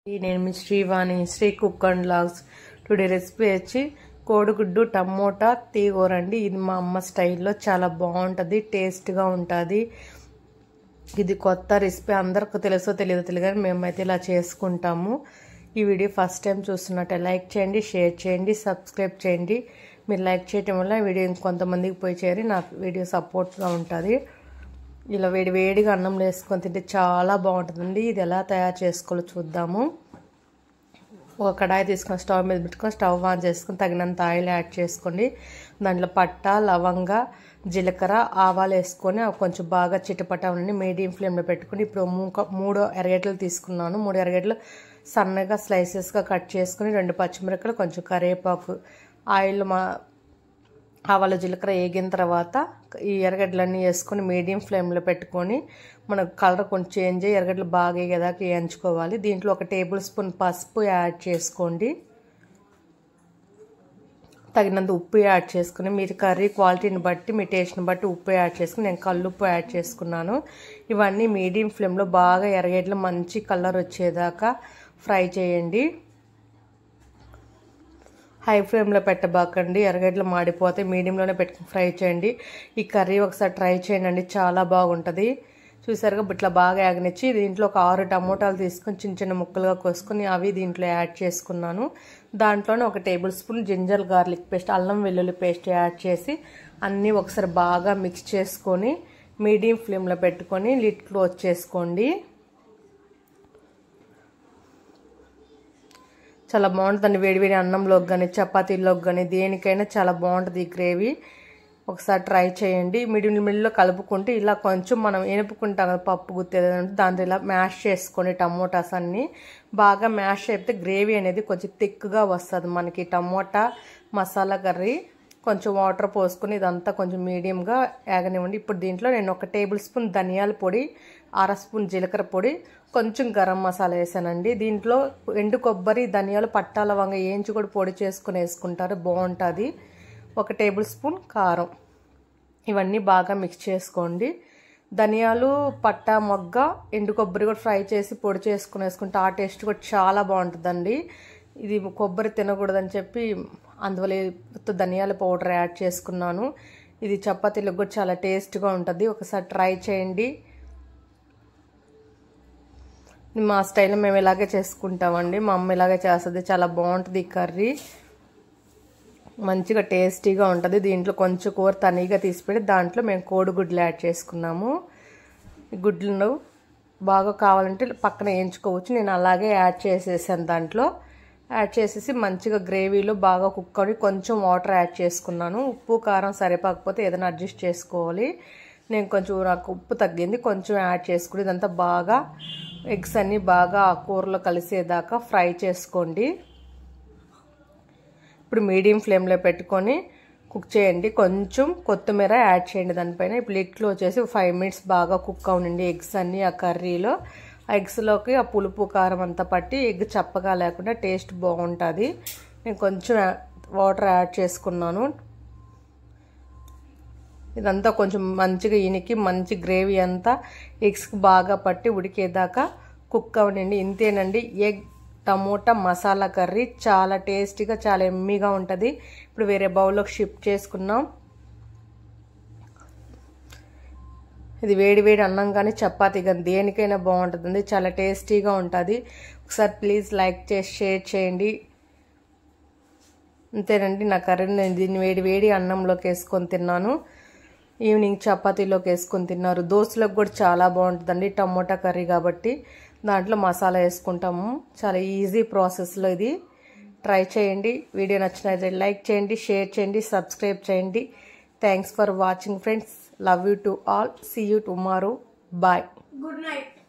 నేను మీ Srivani Sri cook and vlogs. Today recipe వచ్చి కోడిగుడ్డు టమోటా తీగూర అండి. ఇది మా అమ్మ స్టైల్లో చాలా బాగుంటుంది, టేస్ట్గా ఉంటుంది. ఇది కొత్త రెసిపీ, అందరికి తెలుసో తెలియదో తెలియదు కానీ మేమైతే ఇలా చేసుకుంటాము. ఈ వీడియో ఫస్ట్ టైం చూస్తున్నట్టే లైక్ చేయండి, షేర్ చేయండి, సబ్స్క్రైబ్ చేయండి. మీరు లైక్ చేయటం వల్ల వీడియో ఇంకొంతమందికి పోయి చేరి నాకు వీడియో సపోర్ట్గా ఉంటుంది. ఇలా వేడిగా అన్నంలో వేసుకొని తింటే చాలా బాగుంటుందండి. ఇది ఎలా తయారు చేసుకోవాలో చూద్దాము. ఒక కడాయి తీసుకొని స్టవ్ మీద పెట్టుకొని స్టవ్ ఆన్ చేసుకొని తగినంత ఆయిల్ యాడ్ చేసుకోండి. దాంట్లో పట్ట, లవంగ, జీలకర్ర, ఆవాలు వేసుకొని అవి కొంచెం బాగా చిటపట ఉండి మీడియం ఫ్లేమ్లో పెట్టుకుని ఇప్పుడు 3 ఎర్రగడ్డలు తీసుకున్నాను. 3 ఎర్రగడ్డలు సన్నగా స్లైసెస్గా కట్ చేసుకుని 2 పచ్చిమిరపకాయలు, కొంచెం కరివేపాకు, ఆయిల్ ఆవాలు జీలకర్ర వేగిన తర్వాత ఈ ఎర్రగడ్డలన్నీ వేసుకొని మీడియం ఫ్లేమ్లో పెట్టుకొని మనకు కలర్ కొంచెం చేంజ్ అయ్యి ఎర్రగడ్డలు బాగా వేగేదాకా వేయించుకోవాలి. దీంట్లో 1 టేబుల్ స్పూన్ పసుపు యాడ్ చేసుకోండి. తగినంత ఉప్పు యాడ్ చేసుకుని మీరు కర్రీ క్వాలిటీని బట్టి మీ టేస్ట్ని బట్టి ఉప్పు యాడ్ చేసుకుని నేను కల్లుప్పు యాడ్ చేసుకున్నాను. ఇవన్నీ మీడియం ఫ్లేమ్లో బాగా ఎర్రగడ్డలు మంచి కలర్ వచ్చేదాకా ఫ్రై చేయండి. హై ఫ్లేమ్లో పెట్టబాకండి, ఎర్రగడ్డలు మాడిపోతే మీడియంలోనే పెట్టుకుని ఫ్రై చేయండి. ఈ కర్రీ ఒకసారి ట్రై చేయండి, చాలా బాగుంటుంది. చూసారుగా ఇట్లా బాగా యాగనిచ్చి దీంట్లో 6 టమోటాలు తీసుకొని చిన్న ముక్కలుగా కోసుకొని అవి దీంట్లో యాడ్ చేసుకున్నాను. దాంట్లోనే 1 tablespoon ginger garlic paste, అల్లం వెల్లుల్లి పేస్ట్ యాడ్ చేసి అన్నీ ఒకసారి బాగా మిక్స్ చేసుకొని మీడియం ఫ్లేమ్లో పెట్టుకొని లిడ్ క్లోజ్ చేసుకోండి. చాలా బాగుంటుందండి. వేడివేడి అన్నంలోకి కానీ చపాతీలోకి కానీ దేనికైనా చాలా బాగుంటుంది ఈ గ్రేవీ. ఒకసారి ట్రై చేయండి. మిడిల్లో కలుపుకుంటే ఇలా కొంచెం మనం ఎనుపుకుంటాం కదా పప్పు గుత్తేదంటే దాంట్లో ఇలా మ్యాష్ చేసుకోండి. టమోటాస్ అన్నీ బాగా మ్యాష్ అయితే గ్రేవీ అనేది కొంచెం థిక్గా వస్తుంది మనకి. టమోటా మసాలా కర్రీ కొంచెం వాటర్ పోసుకొని ఇదంతా కొంచెం మీడియంగా యాగనివ్వండి. ఇప్పుడు దీంట్లో నేను 1 టేబుల్ స్పూన్ ధనియాల పొడి, 1/2 స్పూన్ జీలకర్ర పొడి, కొంచెం గరం మసాలా వేసానండి. దీంట్లో ఎండు కొబ్బరి, ధనియాలు, పట్టా, లవంగ వేయించి కూడా పొడి చేసుకుని వేసుకుంటారు, బాగుంటుంది. 1 టేబుల్ స్పూన్ కారం. ఇవన్నీ బాగా మిక్స్ చేసుకోండి. ధనియాలు, పట్టా, మొగ్గ, ఎండు కొబ్బరి కూడా ఫ్రై చేసి పొడి చేసుకుని వేసుకుంటే ఆ టేస్ట్ కూడా చాలా బాగుంటుందండి. ఇది కొబ్బరి తినకూడదని చెప్పి అందువల్ల ధనియాల పౌడర్ యాడ్ చేసుకున్నాను. ఇది చపాతీలకు కూడా చాలా టేస్ట్గా ఉంటుంది. ఒకసారి ట్రై చేయండి. మా స్టైల్లో మేము ఇలాగే చేసుకుంటామండి. మా అమ్మ ఇలాగే చేస్తుంది, చాలా బాగుంటుంది ఈ కర్రీ, మంచిగా టేస్టీగా ఉంటుంది. దీంట్లో కొంచెం కూర తనీగా తీసిపెట్టి దాంట్లో మేము కోడిగుడ్లు యాడ్ చేసుకున్నాము. ఈ గుడ్లను బాగా కావాలంటే పక్కన వేయించుకోవచ్చు. నేను అలాగే యాడ్ చేసేసాను. దాంట్లో యాడ్ చేసేసి మంచిగా గ్రేవీలో బాగా కుక్ అని కొంచెం వాటర్ యాడ్ చేసుకున్నాను. ఉప్పు కారం సరిపోకపోతే ఏదైనా అడ్జస్ట్ చేసుకోవాలి. నేను కొంచెం నాకు ఉప్పు తగ్గింది, కొంచెం యాడ్ చేసుకుని ఇదంతా బాగా ఎగ్స్ అన్నీ బాగా ఆ కూరలో కలిసేదాకా ఫ్రై చేసుకోండి. ఇప్పుడు మీడియం ఫ్లేమ్లో పెట్టుకొని కుక్ చేయండి. కొంచెం కొత్తిమీర యాడ్ చేయండి దానిపైన. ఇప్పుడు లిడ్ క్లోజ్ చేసి 5 మినిట్స్ బాగా కుక్ అవ్వండి ఎగ్స్ అన్నీ ఆ కర్రీలో. ఆ ఎగ్స్లోకి ఆ పులుపు కారం అంతా పట్టి ఎగ్ చప్పగా లేకుండా టేస్ట్ బాగుంటుంది. నేను కొంచెం వాటర్ యాడ్ చేసుకున్నాను. ఇదంతా కొంచెం మంచిగా ఇనికి మంచి గ్రేవీ అంతా ఎగ్స్కి బాగా పట్టి ఉడికేదాకా కుక్ అవ్వండి. ఇంతేనండి ఎగ్ టమోటా మసాలా కర్రీ. చాలా టేస్టీగా చాలా ఎమ్మీగా ఉంటుంది. ఇప్పుడు వేరే బౌల్లోకి షిఫ్ట్ చేసుకున్నాం. ఇది వేడి అన్నం కానీ చపాతీ కానీ దేనికైనా బాగుంటుంది, చాలా టేస్టీగా ఉంటుంది. ఒకసారి ప్లీజ్ లైక్ చేసి షేర్ చేయండి. అంతేనండి నా కర్రీ. నేను దీన్ని వేడి అన్నంలోకి వేసుకొని తిన్నాను. ఈవినింగ్ చపాతీలోకి వేసుకొని తిన్నారు. దోశలోకి కూడా చాలా బాగుంటుందండి టమోటా కర్రీ కాబట్టి. దాంట్లో మసాలా వేసుకుంటాము. చాలా ఈజీ ప్రాసెస్లో ఇది. ట్రై చేయండి. వీడియో నచ్చినట్లయితే లైక్ చేయండి, షేర్ చేయండి, సబ్స్క్రైబ్ చేయండి. Thanks for watching friends. Love you to all. See you tomorrow. Bye. Good night.